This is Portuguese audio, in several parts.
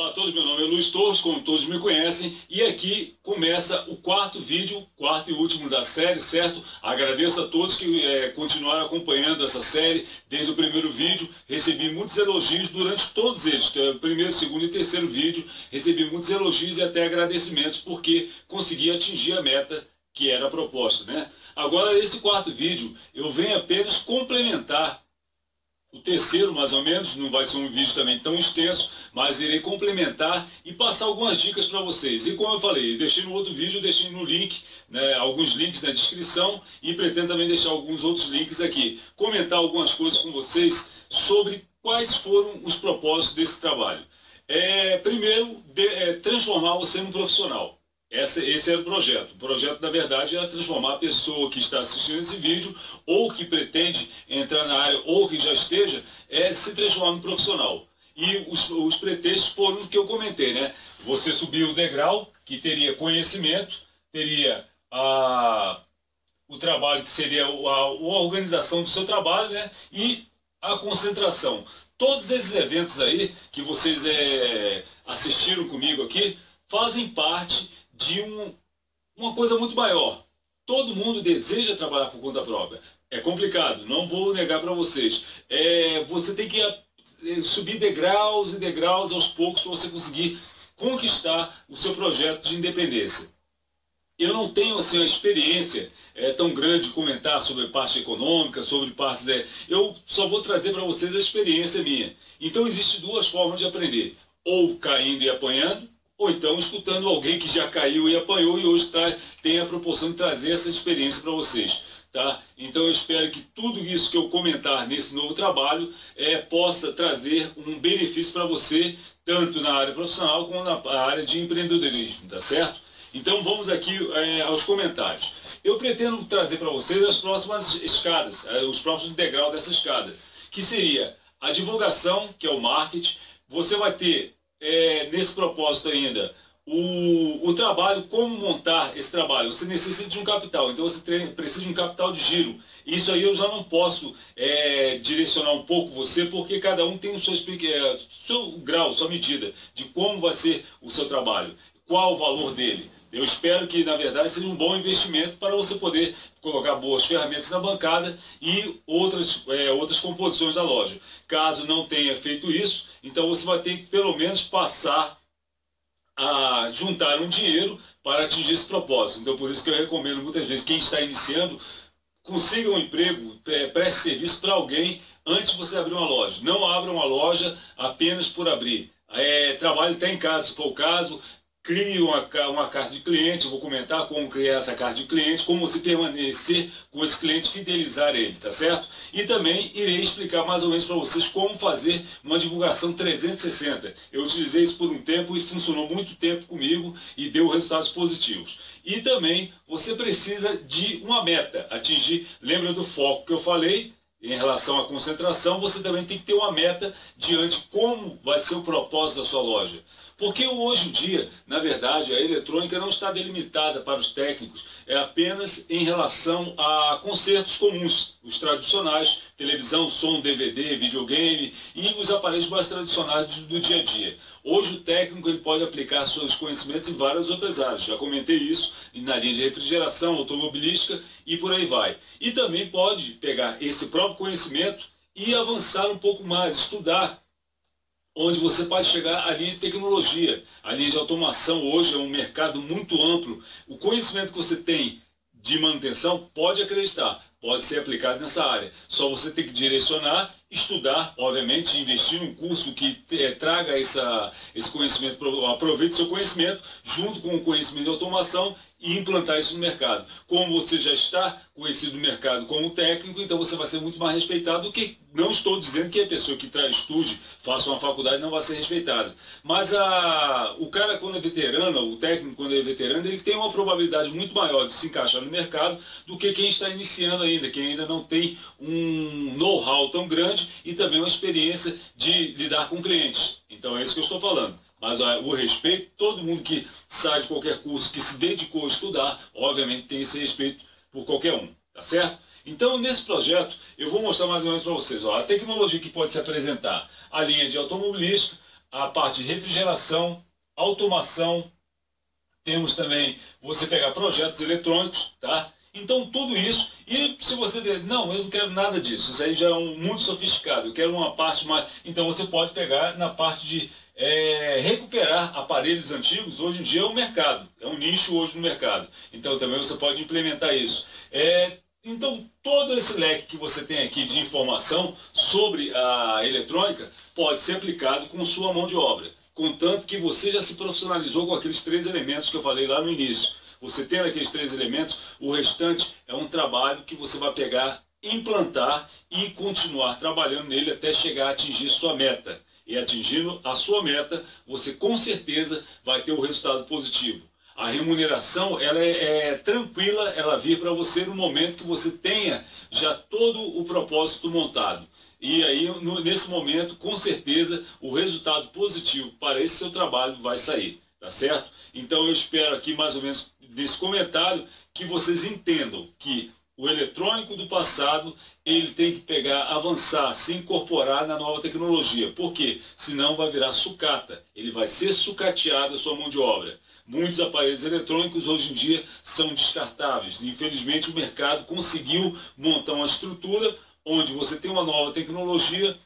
Olá a todos, meu nome é Luiz Torres, como todos me conhecem, e aqui começa o quarto vídeo, quarto e último da série, certo? Agradeço a todos que continuaram acompanhando essa série desde o primeiro vídeo, recebi muitos elogios durante todos eles, que é o primeiro, segundo e terceiro vídeo, recebi muitos elogios e até agradecimentos, porque consegui atingir a meta que era a proposta, né? Agora, esse quarto vídeo, eu venho apenas complementar o terceiro, mais ou menos, não vai ser um vídeo também tão extenso, mas irei complementar e passar algumas dicas para vocês. E como eu falei, deixei no outro vídeo, deixei no link, né, alguns links na descrição e pretendo também deixar alguns outros links aqui. Comentar algumas coisas com vocês sobre quais foram os propósitos desse trabalho. Primeiro, transformar você num profissional. Esse era o projeto. O projeto, na verdade, era transformar a pessoa que está assistindo esse vídeo, ou que pretende entrar na área, ou que já esteja, se transformar num profissional. E os pretextos foram o que eu comentei, né? Você subir o degrau, que teria conhecimento, teria o trabalho, que seria a organização do seu trabalho, né? E a concentração. Todos esses eventos aí, que vocês assistiram comigo aqui, fazem parte de uma coisa muito maior. Todo mundo deseja trabalhar por conta própria. É complicado, não vou negar para vocês. Você tem que subir degraus e degraus aos poucos para você conseguir conquistar o seu projeto de independência. Eu não tenho assim, uma experiência tão grande de comentar sobre parte econômica, sobre partes... eu só vou trazer para vocês a experiência minha. Então existem duas formas de aprender. Ou caindo e apanhando, ou então escutando alguém que já caiu e apanhou e hoje tem a proporção de trazer essa experiência para vocês. Tá? Então eu espero que tudo isso que eu comentar nesse novo trabalho possa trazer um benefício para você, tanto na área profissional como na área de empreendedorismo, tá certo? Então vamos aqui aos comentários. Eu pretendo trazer para vocês as próximas escadas, os próximos degraus dessa escada, que seria a divulgação, que é o marketing. Você vai ter nesse propósito ainda, o trabalho, como montar esse trabalho. Você necessita de um capital, então você precisa de um capital de giro. Isso aí eu já não posso direcionar um pouco você, porque cada um tem o seu grau, sua medida de como vai ser o seu trabalho, qual o valor dele. Eu espero que, na verdade, seja um bom investimento para você poder colocar boas ferramentas na bancada e outras composições da loja. Caso não tenha feito isso, então você vai ter que, pelo menos, passar a juntar um dinheiro para atingir esse propósito. Então, por isso que eu recomendo muitas vezes, quem está iniciando, consiga um emprego, preste serviço para alguém antes de você abrir uma loja. Não abra uma loja apenas por abrir. Trabalhe até em casa, se for o caso. Crie uma carta de cliente, eu vou comentar como criar essa carta de cliente, como você permanecer com esse cliente, fidelizar ele, tá certo? E também irei explicar mais ou menos para vocês como fazer uma divulgação 360. Eu utilizei isso por um tempo e funcionou muito tempo comigo e deu resultados positivos. E também você precisa de uma meta, atingir, lembra do foco que eu falei? Em relação à concentração, você também tem que ter uma meta diante de como vai ser o propósito da sua loja. Porque hoje em dia, na verdade, a eletrônica não está delimitada para os técnicos, é apenas em relação a concertos comuns, os tradicionais, televisão, som, DVD, videogame e os aparelhos mais tradicionais do dia a dia. Hoje o técnico ele pode aplicar seus conhecimentos em várias outras áreas, já comentei isso, na linha de refrigeração, automobilística e por aí vai. E também pode pegar esse próprio conhecimento e avançar um pouco mais, estudar, onde você pode chegar à linha de tecnologia. A linha de automação hoje é um mercado muito amplo. O conhecimento que você tem de manutenção, pode acreditar, pode ser aplicado nessa área. Só você tem que direcionar, estudar, obviamente, investir num curso que traga esse conhecimento, aproveite seu conhecimento, junto com o conhecimento de automação, e implantar isso no mercado. Como você já está conhecido no mercado como técnico, então você vai ser muito mais respeitado do que... Não estou dizendo que a pessoa que estude, faça uma faculdade, não vai ser respeitada. Mas o cara, quando é veterano, o técnico, quando é veterano, ele tem uma probabilidade muito maior de se encaixar no mercado do que quem está iniciando ainda, quem ainda não tem um know-how tão grande e também uma experiência de lidar com clientes. Então é isso que eu estou falando. Mas o respeito, todo mundo que sai de qualquer curso, que se dedicou a estudar, obviamente tem esse respeito por qualquer um, tá certo? Então, nesse projeto, eu vou mostrar mais ou menos para vocês a tecnologia que pode se apresentar, a linha de automobilística, a parte de refrigeração, automação, temos também você pegar projetos eletrônicos, tá? Então tudo isso, e se você dizer, não, eu não quero nada disso, isso aí já é muito sofisticado, eu quero uma parte mais, então você pode pegar na parte de recuperar aparelhos antigos. Hoje em dia é um mercado, é um nicho hoje no mercado, então também você pode implementar isso. Então todo esse leque que você tem aqui de informação sobre a eletrônica pode ser aplicado com sua mão de obra, contanto que você já se profissionalizou com aqueles 3 elementos que eu falei lá no início. Você tendo aqueles 3 elementos, o restante é um trabalho que você vai pegar, implantar e continuar trabalhando nele até chegar a atingir sua meta. E atingindo a sua meta, você com certeza vai ter o resultado positivo. A remuneração ela é tranquila, ela vir para você no momento que você tenha já todo o propósito montado. E aí, nesse momento, com certeza, o resultado positivo para esse seu trabalho vai sair, tá certo? Então eu espero aqui, mais ou menos, nesse comentário, que vocês entendam que o eletrônico do passado, ele tem que pegar, avançar, se incorporar na nova tecnologia. Por quê? Senão vai virar sucata, ele vai ser sucateado a sua mão de obra. Muitos aparelhos eletrônicos hoje em dia são descartáveis. Infelizmente o mercado conseguiu montar uma estrutura onde você tem uma nova tecnologia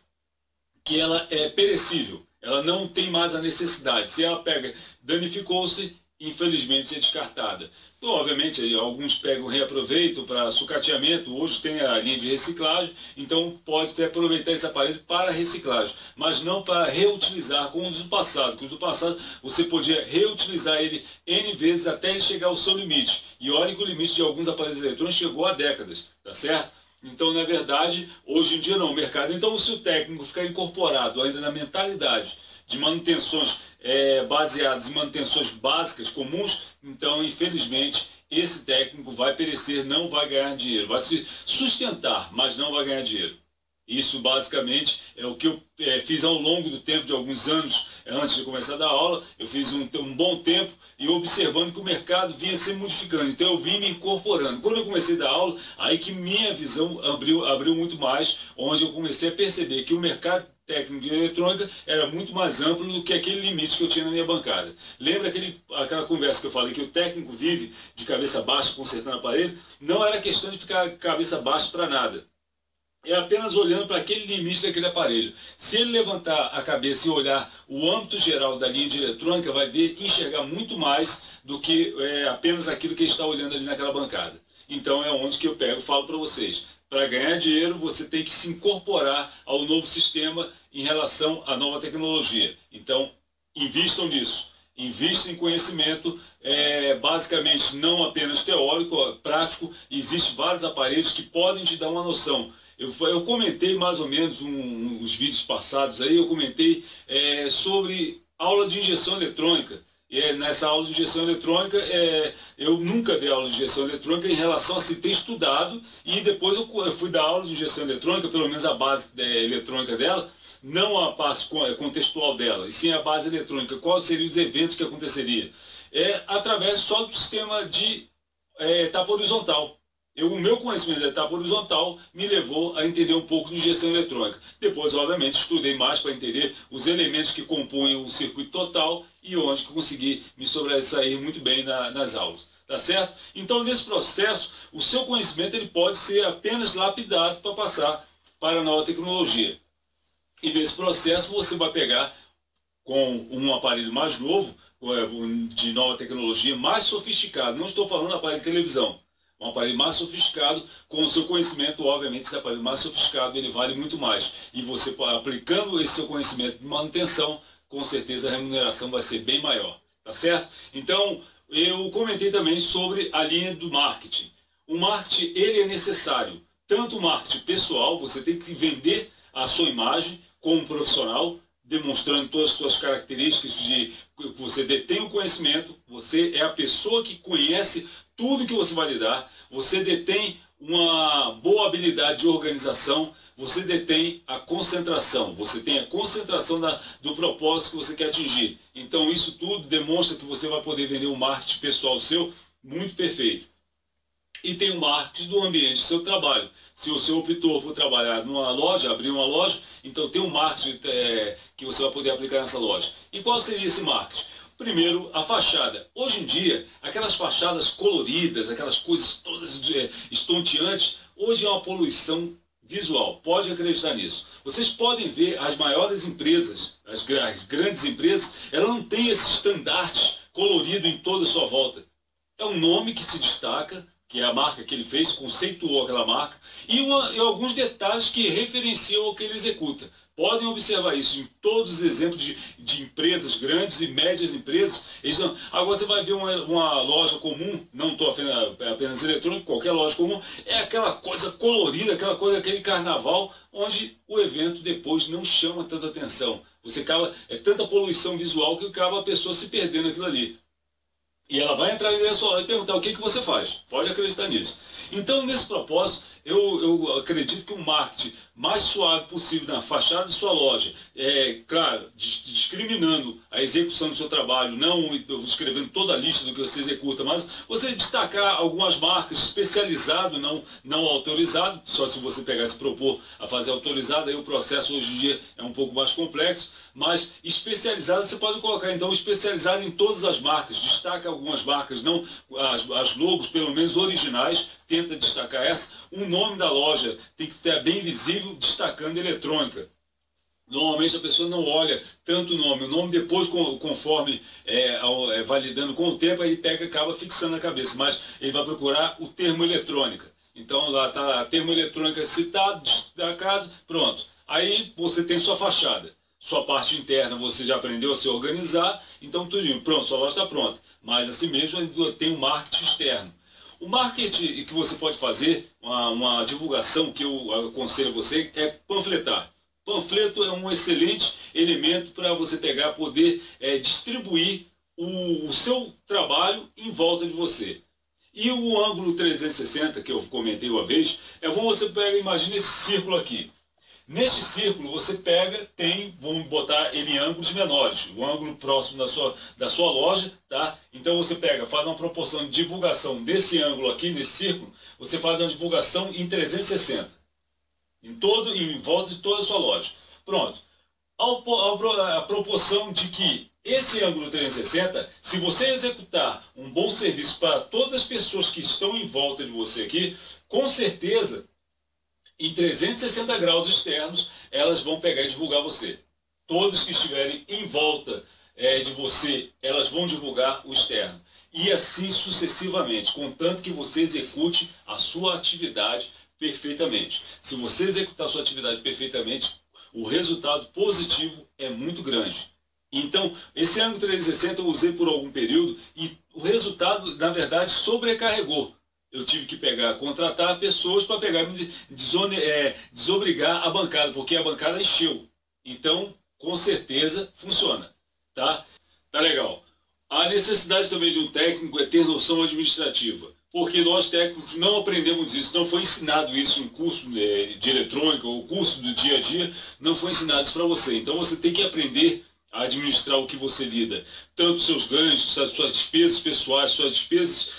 que ela é perecível. Ela não tem mais a necessidade. Se ela pega, danificou-se, infelizmente é descartada. Então, obviamente, alguns pegam reaproveitam para sucateamento, hoje tem a linha de reciclagem, então pode até aproveitar esse aparelho para reciclagem, mas não para reutilizar como os do passado, porque os do passado você podia reutilizar ele N vezes até ele chegar ao seu limite. E olha que o limite de alguns aparelhos eletrônicos chegou há décadas, tá certo? Então, na verdade, hoje em dia não, o mercado. Então, se o técnico ficar incorporado ainda na mentalidade de manutenções baseadas em manutenções básicas, comuns, então, infelizmente, esse técnico vai perecer, não vai ganhar dinheiro. Vai se sustentar, mas não vai ganhar dinheiro. Isso, basicamente, é o que eu fiz ao longo do tempo, de alguns anos, antes de começar a dar aula. Eu fiz um bom tempo e observando que o mercado vinha se modificando. Então, eu vim me incorporando. Quando eu comecei a dar aula, aí que minha visão abriu muito mais, onde eu comecei a perceber que o mercado técnico de eletrônica era muito mais amplo do que aquele limite que eu tinha na minha bancada. Lembra aquela conversa que eu falei que o técnico vive de cabeça baixa consertando aparelho? Não era questão de ficar cabeça baixa para nada. É apenas olhando para aquele limite daquele aparelho. Se ele levantar a cabeça e olhar o âmbito geral da linha de eletrônica, vai ver e enxergar muito mais do que apenas aquilo que ele está olhando ali naquela bancada. Então é onde que eu pego e falo para vocês. Para ganhar dinheiro, você tem que se incorporar ao novo sistema em relação à nova tecnologia. Então, invistam nisso. Invistam em conhecimento, basicamente não apenas teórico, prático. Existem vários aparelhos que podem te dar uma noção. Eu comentei mais ou menos uns vídeos passados aí, eu comentei sobre aula de injeção eletrônica. Nessa aula de injeção eletrônica, eu nunca dei aula de injeção eletrônica em relação a se ter estudado, e depois eu fui dar aula de injeção eletrônica, pelo menos a base eletrônica dela, não a parte contextual dela, e sim a base eletrônica. Quais seriam os eventos que aconteceria? Através só do sistema de etapa horizontal. O meu conhecimento da etapa horizontal me levou a entender um pouco de injeção eletrônica. Depois, obviamente, estudei mais para entender os elementos que compõem o circuito total e onde que consegui me sobressair muito bem nas aulas. Tá certo? Então, nesse processo, o seu conhecimento ele pode ser apenas lapidado para passar para a nova tecnologia. E nesse processo, você vai pegar com um aparelho mais novo, de nova tecnologia, mais sofisticado. Não estou falando aparelho de televisão. Um aparelho mais sofisticado, com o seu conhecimento, obviamente, esse aparelho mais sofisticado, ele vale muito mais. E você, aplicando esse seu conhecimento de manutenção, com certeza a remuneração vai ser bem maior. Tá certo? Então, eu comentei também sobre a linha do marketing. O marketing, ele é necessário. Tanto o marketing pessoal, você tem que vender a sua imagem como profissional, demonstrando todas as suas características de que você detém o conhecimento, você é a pessoa que conhece tudo que você vai lidar, você detém uma boa habilidade de organização, você detém a concentração, você tem a concentração do propósito que você quer atingir. Então isso tudo demonstra que você vai poder vender um marketing pessoal seu muito perfeito. E tem o marketing do ambiente do seu trabalho. Se você optou por trabalhar numa loja, abrir uma loja, então tem um marketing que você vai poder aplicar nessa loja. E qual seria esse marketing? Primeiro, a fachada. Hoje em dia, aquelas fachadas coloridas, aquelas coisas todas estonteantes, hoje é uma poluição visual. Pode acreditar nisso. Vocês podem ver as maiores empresas, as grandes empresas, elas não têm esse estandarte colorido em toda a sua volta. É um nome que se destaca, que é a marca que ele fez, conceituou aquela marca, e alguns detalhes que referenciam o que ele executa. Podem observar isso em todos os exemplos de empresas grandes e médias empresas. Agora você vai ver uma loja comum, não estou apenas eletrônico, qualquer loja comum, é aquela coisa colorida, aquele carnaval, onde o evento depois não chama tanta atenção. É tanta poluição visual que acaba a pessoa se perdendo naquilo ali. E ela vai entrar nessa hora e perguntar o que você faz. Pode acreditar nisso. Então, nesse propósito, eu acredito que o marketing mais suave possível na fachada de sua loja, claro, discriminando a execução do seu trabalho, não escrevendo toda a lista do que você executa, mas você destacar algumas marcas especializado, não autorizado, só se você pegar e se propor a fazer autorizado, aí o processo hoje em dia é um pouco mais complexo, mas especializado você pode colocar, então, especializado em todas as marcas, destaca algumas marcas, não as logos, pelo menos originais, tenta destacar essa. O nome da loja tem que ser bem visível, destacando eletrônica. Normalmente a pessoa não olha tanto o nome depois, conforme validando com o tempo, aí ele acaba fixando na cabeça, mas ele vai procurar o termo eletrônica. Então lá está termo eletrônica citado, destacado, pronto. Aí você tem sua fachada. Sua parte interna você já aprendeu a se organizar, então tudo pronto, sua loja está pronta. Mas assim mesmo tem um marketing externo. O marketing que você pode fazer, uma divulgação que eu aconselho a você, é panfletar. Panfleto é um excelente elemento para você poder distribuir o seu trabalho em volta de você. E o ângulo 360, que eu comentei uma vez, imagina esse círculo aqui. Neste círculo você vamos botar ele em ângulos menores, o ângulo próximo da sua loja, tá? Então você faz uma proporção de divulgação desse ângulo aqui, nesse círculo, você faz uma divulgação em 360, em volta de toda a sua loja. Pronto. A proporção de que esse ângulo 360, se você executar um bom serviço para todas as pessoas que estão em volta de você aqui, com certeza, em 360 graus externos, elas vão pegar e divulgar você. Todos que estiverem em volta de você, elas vão divulgar o externo. E assim sucessivamente, contanto que você execute a sua atividade perfeitamente. Se você executar a sua atividade perfeitamente, o resultado positivo é muito grande. Então, esse ângulo 360 eu usei por algum período e o resultado, na verdade, sobrecarregou. Eu tive que contratar pessoas para me desobrigar a bancada, porque a bancada encheu. Então, com certeza, funciona. Tá legal. A necessidade também de um técnico é ter noção administrativa. Porque nós técnicos não aprendemos isso, não foi ensinado isso em curso de eletrônica ou curso do dia a dia, não foi ensinado isso para você. Então você tem que aprender a administrar o que você lida, tanto seus ganhos, suas despesas pessoais, suas despesas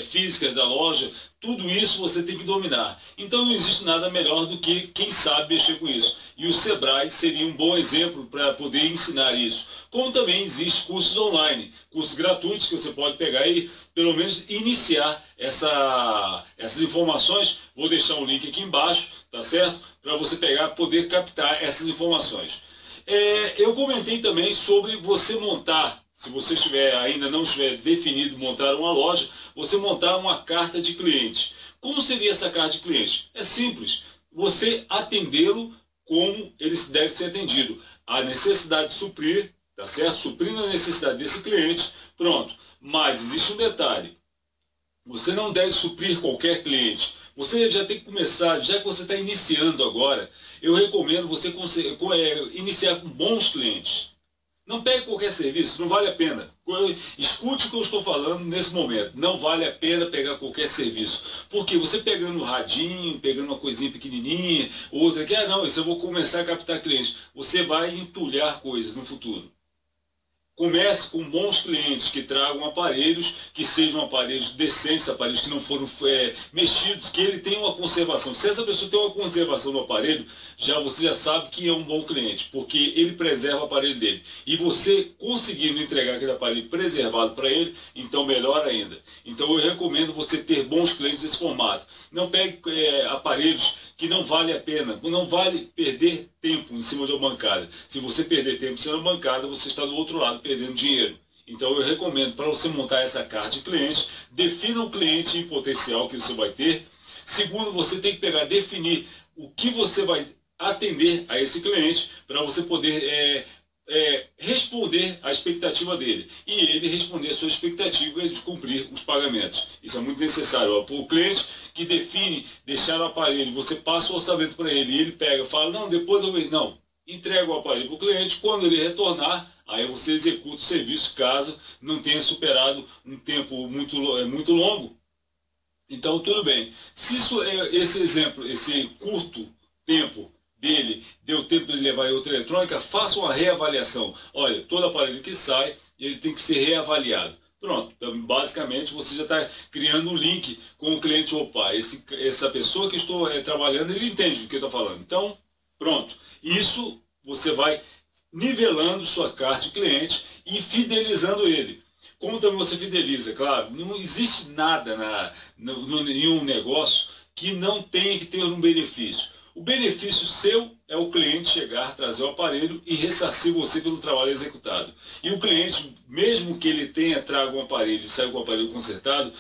físicas da loja, tudo isso você tem que dominar. Então não existe nada melhor do que quem sabe mexer com isso. E o Sebrae seria um bom exemplo para poder ensinar isso. Como também existe cursos online, cursos gratuitos que você pode pegar e pelo menos iniciar essas informações. Vou deixar um link aqui embaixo, tá certo? Para você poder captar essas informações. Eu comentei também sobre você montar, se você ainda não estiver definido montar uma loja, você montar uma carta de cliente. Como seria essa carta de cliente? É simples, você atendê-lo como ele deve ser atendido. A necessidade de suprir, tá certo? Suprindo a necessidade desse cliente, pronto. Mas existe um detalhe, você não deve suprir qualquer cliente. Você já tem que começar, já que você está iniciando agora, eu recomendo você iniciar com bons clientes. Não pegue qualquer serviço, não vale a pena. Escute o que eu estou falando nesse momento. Não vale a pena pegar qualquer serviço. Porque você pegando um radinho, pegando uma coisinha pequenininha, outra que, não, isso eu vou começar a captar clientes. Você vai entulhar coisas no futuro. Comece com bons clientes que tragam aparelhos, que sejam aparelhos decentes, aparelhos que não foram mexidos, que ele tenha uma conservação. Se essa pessoa tem uma conservação no aparelho, você já sabe que é um bom cliente, porque ele preserva o aparelho dele. E você conseguindo entregar aquele aparelho preservado para ele, então melhor ainda. Então eu recomendo você ter bons clientes desse formato. Não pegue aparelhos que não vale a pena, não vale perder tempo em cima de uma bancada. Se você perder tempo em cima de uma bancada, você está do outro lado perdendo dinheiro. Então eu recomendo, para você montar essa carta de cliente, defina o cliente em potencial que você vai ter. Segundo, você tem que definir o que você vai atender a esse cliente, para você poder responder à expectativa dele e ele responder a sua expectativa de cumprir os pagamentos. Isso é muito necessário. O cliente que define deixar o aparelho, você passa o orçamento para ele e ele pega, fala, não, depois eu vejo. Não, entrega o aparelho para o cliente, quando ele retornar, aí você executa o serviço, caso não tenha superado um tempo muito longo. Então, tudo bem. Se esse exemplo, esse curto tempo dele, deu tempo de levar em outra eletrônica, faça uma reavaliação. Olha, todo aparelho que sai, ele tem que ser reavaliado. Pronto, então, basicamente você já está criando um link com o cliente. Opa, essa pessoa que estou trabalhando, ele entende do que eu estou falando. Então, pronto. Isso você vai nivelando sua carta de cliente e fidelizando ele. Como também você fideliza? Claro, não existe nada em um negócio que não tenha que ter um benefício. O benefício seu é o cliente chegar, trazer o aparelho e ressarcir você pelo trabalho executado. E o cliente, mesmo que ele traga um aparelho e saia com o aparelho consertado,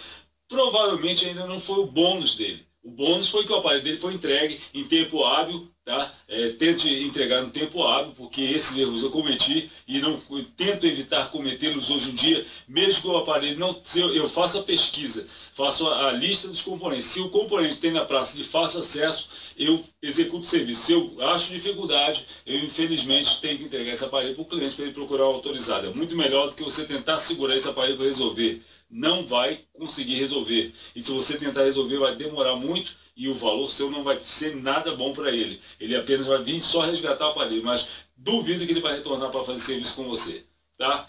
provavelmente ainda não foi o bônus dele. O bônus foi que o aparelho dele foi entregue em tempo hábil, tá? Tente entregar no tempo hábil, porque esses erros eu cometi e não tento evitar cometê-los hoje em dia, mesmo que o aparelho não... Eu faço a pesquisa, faço a lista dos componentes. Se o componente tem na praça de fácil acesso, eu executo o serviço. Se eu acho dificuldade, eu infelizmente tenho que entregar esse aparelho para o cliente para ele procurar o autorizado. É muito melhor do que você tentar segurar esse aparelho para resolver. Não vai conseguir resolver. E se você tentar resolver, vai demorar muito e o valor seu não vai ser nada bom para ele. Ele apenas vai vir só resgatar o aparelho, mas duvido que ele vai retornar para fazer serviço com você. Tá?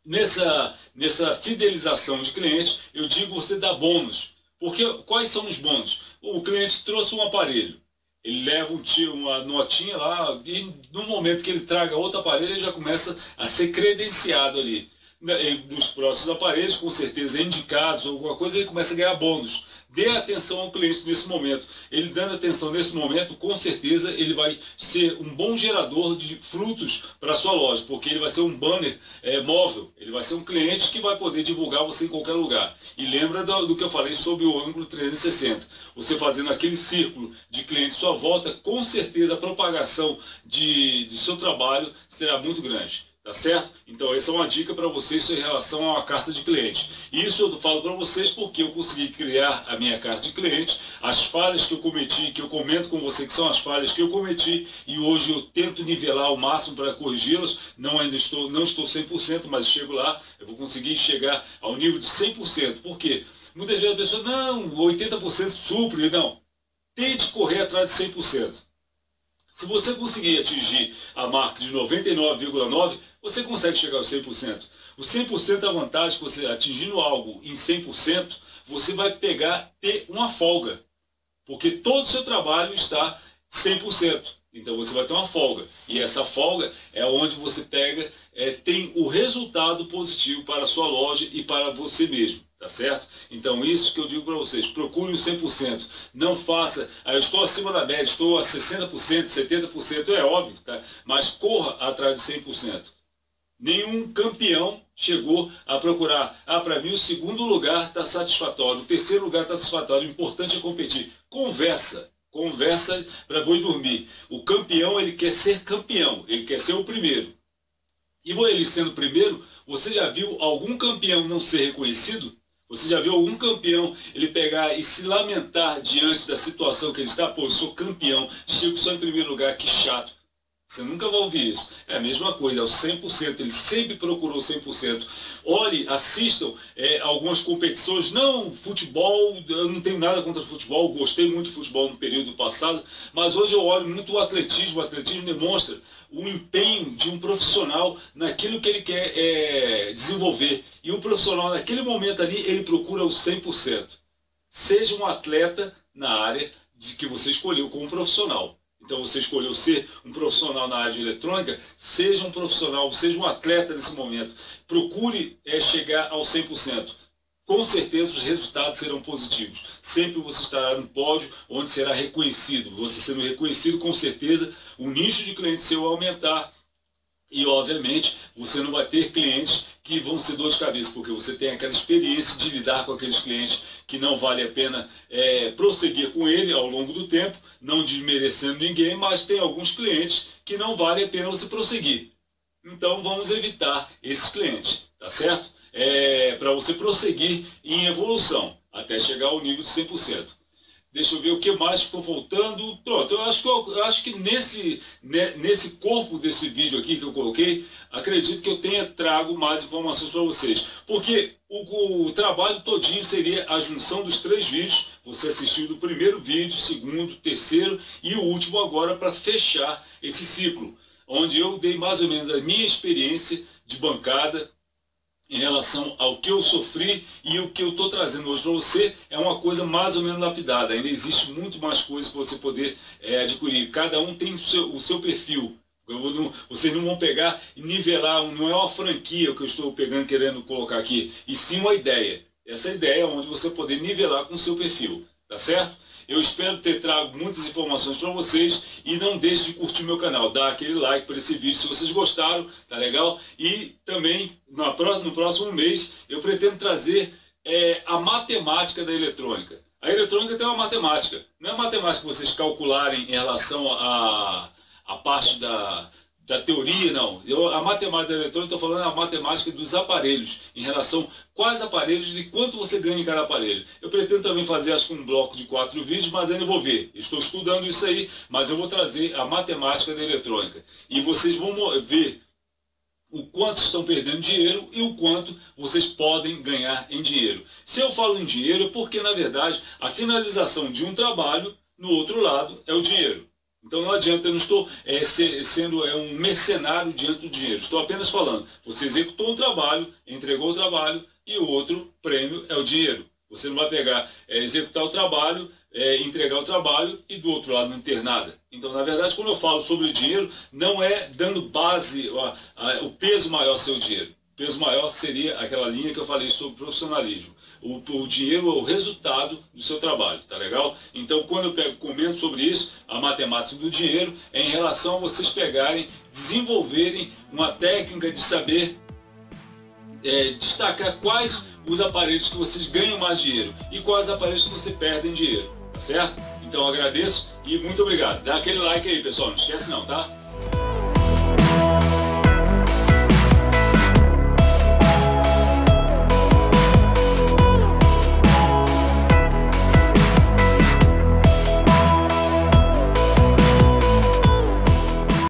Nessa fidelização de cliente, eu digo você dá bônus. Porque quais são os bônus? O cliente trouxe um aparelho. Ele leva uma notinha lá e no momento que ele traga outro aparelho, ele já começa a ser credenciado ali. Nos próximos aparelhos, com certeza indicados ou alguma coisa, ele começa a ganhar bônus. Dê atenção ao cliente nesse momento. Ele dando atenção nesse momento, com certeza ele vai ser um bom gerador de frutos para a sua loja, porque ele vai ser um banner móvel. Ele vai ser um cliente que vai poder divulgar você em qualquer lugar. E lembra do que eu falei sobre o ângulo 360. Você fazendo aquele círculo de clientes à sua volta, com certeza a propagação de seu trabalho será muito grande. Tá certo? Então essa é uma dica para vocês em relação a uma carta de cliente. Isso eu falo para vocês porque eu consegui criar a minha carta de cliente, as falhas que eu cometi, que eu comento com você que são as falhas que eu cometi e hoje eu tento nivelar ao máximo para corrigi-las. Não estou 100%, mas chego lá, eu vou conseguir chegar ao nível de 100%. Por quê? Muitas vezes a pessoa, não, 80% supre. Não, tente correr atrás de 100%. Se você conseguir atingir a marca de 99,9%, você consegue chegar aos 100%. O 100% é a vantagem que você, atingindo algo em 100%, você vai ter uma folga. Porque todo o seu trabalho está 100%. Então você vai ter uma folga. E essa folga é onde você tem o resultado positivo para a sua loja e para você mesmo. Tá certo? Então isso que eu digo para vocês, procure o 100%, não faça, eu estou acima da média, estou a 60%, 70%, é óbvio, tá? Mas corra atrás de 100%. Nenhum campeão chegou a procurar, para mim o segundo lugar está satisfatório, o terceiro lugar está satisfatório, o importante é competir. Conversa para boi dormir. O campeão, ele quer ser campeão, ele quer ser o primeiro. E ele sendo o primeiro, você já viu algum campeão não ser reconhecido? Você já viu algum campeão ele pegar e se lamentar diante da situação que ele está? Pô, eu sou campeão, chego só em primeiro lugar, que chato. Você nunca vai ouvir isso. É a mesma coisa, é o 100%. Ele sempre procurou 100%. Olhe, assistam algumas competições. Não, futebol, eu não tenho nada contra o futebol. Gostei muito de futebol no período passado. Mas hoje eu olho muito o atletismo. O atletismo demonstra o empenho de um profissional naquilo que ele quer desenvolver. E o profissional, naquele momento ali, ele procura o 100%. Seja um atleta na área de que você escolheu como profissional. Então você escolheu ser um profissional na área de eletrônica, seja um profissional, seja um atleta nesse momento. Procure chegar ao 100%. Com certeza os resultados serão positivos. Sempre você estará no pódio onde será reconhecido. Você sendo reconhecido, com certeza, o nicho de cliente seu vai aumentar. E, obviamente, você não vai ter clientes que vão ser dor de cabeça, porque você tem aquela experiência de lidar com aqueles clientes que não vale a pena prosseguir com ele ao longo do tempo, não desmerecendo ninguém, mas tem alguns clientes que não vale a pena você prosseguir. Então, vamos evitar esses clientes, tá certo? Para você prosseguir em evolução, até chegar ao nível de 100%. Deixa eu ver o que mais ficou faltando. Pronto, eu acho que nesse corpo desse vídeo aqui que eu coloquei, acredito que eu tenha trago mais informações para vocês. Porque o trabalho todinho seria a junção dos 3 vídeos. Você assistiu do primeiro vídeo, segundo, terceiro e o último agora para fechar esse ciclo. Onde eu dei mais ou menos a minha experiência de bancada, em relação ao que eu sofri, e o que eu estou trazendo hoje para você é uma coisa mais ou menos lapidada. Ainda existe muito mais coisas para você poder adquirir. Cada um tem o seu perfil. Vocês não vão pegar e nivelar, não é uma franquia que eu estou pegando, querendo colocar aqui, e sim uma ideia. Essa ideia é onde você poder nivelar com o seu perfil, tá certo? Eu espero ter trago muitas informações para vocês e não deixe de curtir meu canal, dar aquele like para esse vídeo se vocês gostaram, tá legal? E também no próximo mês eu pretendo trazer a matemática da eletrônica. A eletrônica tem uma matemática, não é a matemática que vocês calcularem em relação à parte da teoria, não. A matemática da eletrônica, estou falando a matemática dos aparelhos, em relação a quais aparelhos e quanto você ganha em cada aparelho. Eu pretendo também fazer, acho que um bloco de 4 vídeos, mas ainda vou ver. Estou estudando isso aí, mas eu vou trazer a matemática da eletrônica. E vocês vão ver o quanto estão perdendo dinheiro e o quanto vocês podem ganhar em dinheiro. Se eu falo em dinheiro, é porque, na verdade, a finalização de um trabalho, no outro lado, é o dinheiro. Então não adianta, eu não estou sendo um mercenário diante do dinheiro. Estou apenas falando, você executou um trabalho, entregou o trabalho e o outro prêmio é o dinheiro. Você não vai pegar, executar o trabalho, entregar o trabalho e do outro lado não ter nada. Então, na verdade, quando eu falo sobre o dinheiro, não é dando base, o peso maior ser o dinheiro. O peso maior seria aquela linha que eu falei sobre profissionalismo. O dinheiro é o resultado do seu trabalho, tá legal? Então, quando eu comento sobre isso, a matemática do dinheiro é em relação a vocês pegarem, desenvolverem uma técnica de saber destacar quais os aparelhos que vocês ganham mais dinheiro e quais aparelhos que você perdem dinheiro, tá certo? Então, eu agradeço e muito obrigado. Dá aquele like aí, pessoal, não esquece não, tá?